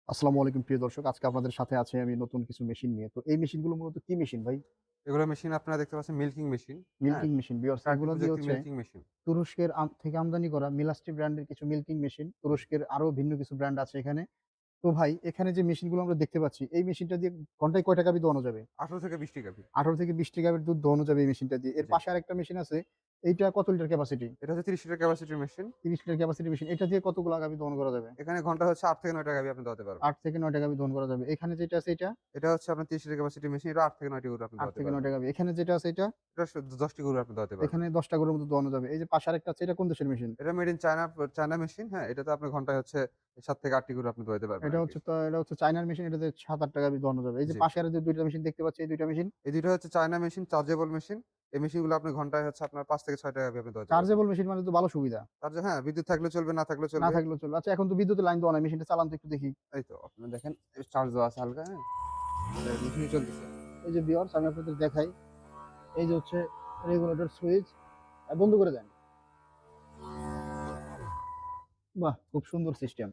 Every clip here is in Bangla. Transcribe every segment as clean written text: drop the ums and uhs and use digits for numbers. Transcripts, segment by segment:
আসসালামু আলাইকুম প্রিয় দর্শক। আজকে আপনাদের সাথে আছি আমি নতুন কিছু মেশিন নিয়ে। তো এই মেশিনগুলো মূলত কি মেশিন ভাই? এগুলো মেশিন আপনারা দেখতে পাচ্ছেন মিল্কিং মেশিন, হ্যাঁ? মিল্কিং মেশিন ভিউয়ার্স প্রাকৃতিক এগুলো দিয়ে প্রযুক্তির হচ্ছে মিল্কিং মেশিন। তুরস্কের থেকে আমদানি করা মিলাস্টি ব্র্যান্ডের কিছু মিল্কিং মেশিন। তুরস্কের আরো ভিন্ন কিছু ব্র্যান্ড আছে এখানে। তো ভাই এখানে যে মেশিনগুলো আমরা দেখতে পাচ্ছি, এই মেশিনটা দিয়ে ঘন্টায় কয়টা গাভী দোয়ানো যাবে? ১৮ থেকে ২০ টি গাভী। ১৮ থেকে ২০ টি গাভীর দুধ দোয়ানো যাবে এই মেশিনটা দিয়ে। এর জি। পাশে আরেকটা মেশিন আছে। এইটা কত লিটার ক্যাপাসিটি? এটা হচ্ছে ৩০ লিটার ক্যাপাসিটির মেশিন। ৩০ litre capacity machine. এটা দিয়ে কতগুলা গাভী দহন করা যাবে? এখানে ঘন্টা হচ্ছে ৮ থেকে ৯ টা গাভী আপনি দোয়াতে পারবেন। ৮ থেকে ৯ টা গাভী দহন করা যাবে। এখানে যেটা আছে এটা এটা হচ্ছে আপনার ৩০ লিটার ক্যাপাসিটির মেশিন। এটা ৮ থেকে ৯ টি গরু আপনি ৮ দোয়াতে থেকে ৯ পারবেন। টা গাভী। এখানে যেটা আছে এটা এটা ১০ টি গরু আপনি দোয়াতে পারবেন। এখানে ১০ টা গরুর মতো দোয়ানো যাবে। এই যে পাশে আরেকটা আছে এটা কোন দেশের মেশিন? এটা made in China China machine, হ্যাঁ? এটাতে আপনি ঘন্টায় হচ্ছে ৭ থেকে ৮ টি গরু আপনি দোয়াতে পারবেন আরকি। এটা হচ্ছে চায়নার মেশিন। এটাতে ৭-৮ টা গাভী দোয়ানো যাবে। এই যে জি। পাশে আরো যে ২ টা মেশিন দেখতে পাচ্ছি, এই ২ টা মেশিন এই ২ টা হচ্ছে চায়না মেশিন, চার্জেবল মেশিন। এই মেশিনগুলো আপনি ঘন্টায় হচ্ছে আপনার ৫ থেকে ৬ টা গাভী আপনি দোয়াতে পারবেন। চার্জেবল মেশিন মানে তো ভালো সুবিধা। হ্যাঁ, বিদ্যুৎ থাকলেও চলবে, না থাকলেও না চলবে। থাকলেও চলবে। আচ্ছা এখন তো বিদ্যুতের লাইন দেওয়া নাই। মেশিনটা চালান তো একটু দেখি। এই তো আপনারা দেখেন চার্জ দেওয়া আছে হালকা, হ্যাঁ? মেশিনই চলতেছে। এই যে ভিউয়ার্স আমি আপনাদের দেখাই। এই যে হচ্ছে রেগুলেটর সুইচ। বন্ধ করে দেন। বাহ! খুব সুন্দর সিস্টেম।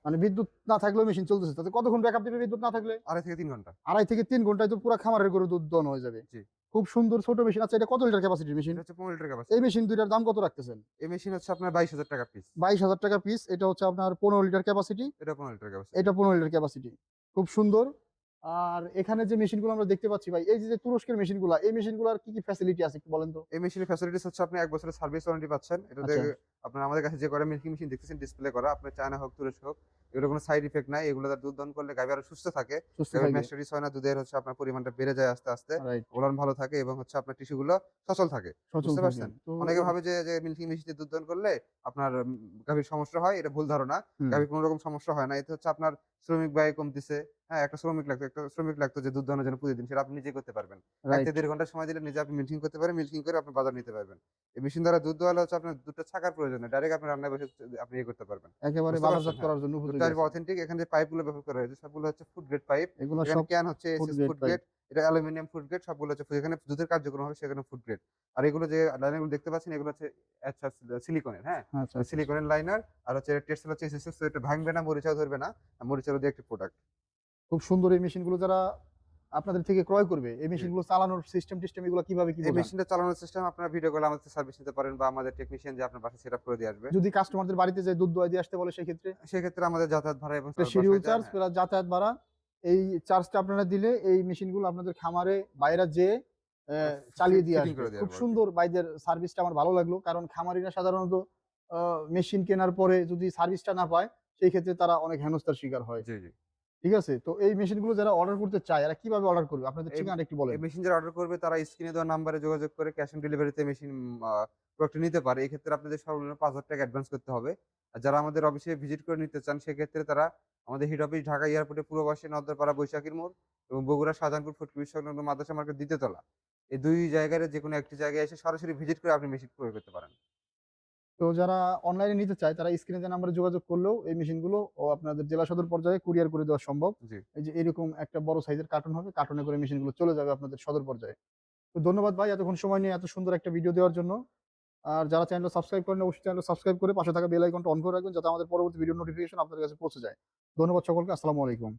মানে বিদ্যুৎ না থাকলেও মেশিন চলতেছে। তাতে কতক্ষণ ব্যাকআপ দিবে বিদ্যুৎ না থাকলে? ২.৫ থেকে ৩ ঘন্টা। ২.৫ থেকে ৩ ঘন্টায় তো পুরা খামারের গরুর দুধ দোয়ানো হয়ে যাবে। জি। খুব সুন্দর ছোট মেশিন। আচ্ছা এটা কত লিটার ক্যাপাসিটির মেশিন? এটা হচ্ছে ১৫ লিটার এই ক্যাপাসিটি। মেশিন ২ টার দাম কত রাখতেছেন? এই মেশিন হচ্ছে আপনার ৳২২,০০০ পিস। ৳২২,০০০ পিস। এটা হচ্ছে আপনার ১৫ লিটার ক্যাপাসিটি। এটা ১৫ লিটার ক্যাপাসিটি। এটা ১৫ লিটার ক্যাপাসিটি। খুব সুন্দর। আর এখানে যে মেশিনগুলো আমরা দেখতে পাচ্ছি ভাই, এই যে তুরস্কের মেশিনগুলা, এই মেশিনগুলার কি, কি ফ্যাসিলিটি আছে একটু বলেন তো? এই মেশিনের ফ্যাসিলিটিস হচ্ছে আপনি ১ বছরের সার্ভিস ওয়ারেন্টি পাচ্ছেন। এটাতে আচ্ছা, আপনার আমাদের কাছে যে কয়টা মিল্কিং মেশিন দেখতেছেন ডিসপ্লে করা, আপনার চায়না হোক, তুরস্ক হোক, এগুলোর কোনো সাইড ইফেক্ট নাই। এগুলো দ্বারা দুধ দহন করলে গাভী আরো সুস্থ থাকে। সুস্থ গাভীর থাকবে। ম্যাস্টাইটিস হয় না, দুধের হচ্ছে আপনার পরিমাণটা বেড়ে যায় আস্তে, আস্তে। রাইট। ওলান ভালো থাকে এবং হচ্ছে আপনার টিস্যুগুলো সচল থাকে। সচল বুঝতে থাকে। পারছেন? তো অনেকে ভাবে যে মিল্কিং মেশিন দিয়ে দুধ দহন করলে আপনার গাভীর সমস্যা হয়, এটা ভুল ধারণা। হুম, গাভীর কোনো রকম সমস্যা হয় না। এতে হচ্ছে আপনার শ্রমিক ব্যয় কমতিছে। হ্যাঁ, একটা শ্রমিক লাগতো যে দুধ দহনের জন্য প্রতিদিন, সেটা আপনি নিজেই করতে পারবেন। ১ থেকে রাইট। ১.৫ ঘন্টা সময় দিলে নিজে আপনি মিল্কিং করতে পারেন। মিল্কিং করে আপনি বাজার নিতে পারবেন। এই মেশিন দ্বারা দুধ দোয়ালে হচ্ছে আপনার দুধটা ছাঁকার প্রয়োজন নেই। ডাইরেক্ট আপনি রান্নায় বসে আপনি ইয়ে করতে পারবেন। একেবারে বুঝতে পারছেন? বাজারজাত হ্যাঁ। করার জন্য দুধটা উপযোগী আসবে আছে। অথেন্টিক। এখানে যে পাইপগুলো ব্যবহার করা হয়েছে সবগুলো হচ্ছে ফুড গ্রেড পাইপ। এগুলা এখানে সব ক্যান হচ্ছে food SS grade food pipe. Grade. এটা অ্যালুমিনিয়াম ফুড গ্রেড, সবগুলো হচ্ছে যেখানে দুধের কার্যক্রম হবে সেখানে ফুড গ্রেড। আর এগুলো যে লাইনারগুলো দেখতে পাচ্ছেন এগুলো হচ্ছে আচ্ছা সিলিকনের, হ্যাঁ? আচ্ছা, আচ্ছা, আচ্ছা। সিলিকনের লাইনার। আর হচ্ছে টেক্সটাইল হচ্ছে এসএস, তো এটা ভাঙবে না, মরিচাও ধরবে না। মরিচেরও দিয়ে একটি প্রোডাক্ট। খুব সুন্দর এই মেশিনগুলো যারা আপনাদের থেকে ক্রয় করবে, এই জি। মেশিনগুলো চালানোর সিস্টেম এগুলো কিভাবে কি এই বোঝান? মেশিনটা চালানোর সিস্টেম আপনারা ভিডিও কলে আমাদের সার্ভিস নিতে পারেন বা আমাদের টেকনিশিয়ান যে আপনার বাসায় সেটআপ করে দিয়ে আসবে। যদি কাস্টমারদের বাড়িতে যেয়ে দুধ দোয়ায় দিয়ে আসতে বলে সেক্ষেত্রে? সেক্ষেত্রে আমাদের যাতায়াত ভাড়া এবং একটা শিডিউল বাসায় যায়, চার্জ হ্যাঁ। প্লাস যাতায়াত ভাড়া। এই চার্জটা আপনারা দিলে এই মেশিনগুলো আপনাদের খামারে বাইরা যেয়ে আমরা চালিয়ে দিয়ে ফিটিং আসবে। করে দিয়ে খুব আসবো আরকি। সুন্দর ভাইদের সার্ভিসটা আমার ভালো লাগলো। কারণ খামারিরা সাধারণত আ মেশিন কেনার পরে যদি সার্ভিসটা না পায়, সেই ক্ষেত্রে তারা অনেক হেনস্থার শিকার হয়। জি, জি। ঠিক আছে? তো এই মেশিনগুলো যারা অর্ডার করতে চায়, এরা কিভাবে অর্ডার করবে? আপনাদের এই ঠিকানাটা একটু এই বলেন। মেশিন যারা অর্ডার করবে তারা স্ক্রিনে দেওয়া নাম্বারে যোগাযোগ করে ক্যাশ অন ডেলিভারিতে মেশিন আ প্রোডাক্টটা নিতে পারে। এক্ষেত্রে আপনাদের সর্বনিম্ন ৳৫,০০০ অ্যাডভান্স করতে হবে। আর যারা আমাদের অফিসে ভিজিট করে নিতে চান সেক্ষেত্রে তারা আমাদের হেড অফিস ঢাকা এয়ারপোর্টের পূর্ব পাশে নদ্দারপাড়া বৈশাখীর মোড় এবং বগুড়া শাহজাহানপুর ফটকি সংলগ্ন মাদ্রাসা মার্কেট ২য় তলা। এই ২ জায়গার যেকোনো একটি জায়গায় এসে সরাসরি ভিজিট করে আপনি মেশিন ক্রয় করতে পারেন। তো যারা অনলাইনে নিতে চায় তারা স্ক্রিনে দেওয়া নাম্বারে যোগাযোগ করলেও এই মেশিনগুলো আপনাদের জেলা সদর পর্যায়ে কুরিয়ার করে দেওয়া সম্ভব। জি। এই যে এরকম একটা বড় সাইজের কার্টন হবে। কার্টনে করে মেশিনগুলো চলে যাবে আপনাদের সদর পর্যায়ে। তো ধন্যবাদ ভাই এতক্ষণ সময় নিয়ে এত সুন্দর একটা ভিডিও দেওয়ার জন্য। আর যারা চ্যানেলটা সাবস্ক্রাইব করেনি অবশ্যই চ্যানেলটা সাবস্ক্রাইব করে পাশে থাকা বেল আইকনটা অন করে রাখবেন যাতে আমাদের পরবর্তী ভিডিওর নোটিফিকেশন আপনাদের কাছে পৌঁছে যায়। ধন্যবাদ সকলকে। আসসালামু আলাইকুম।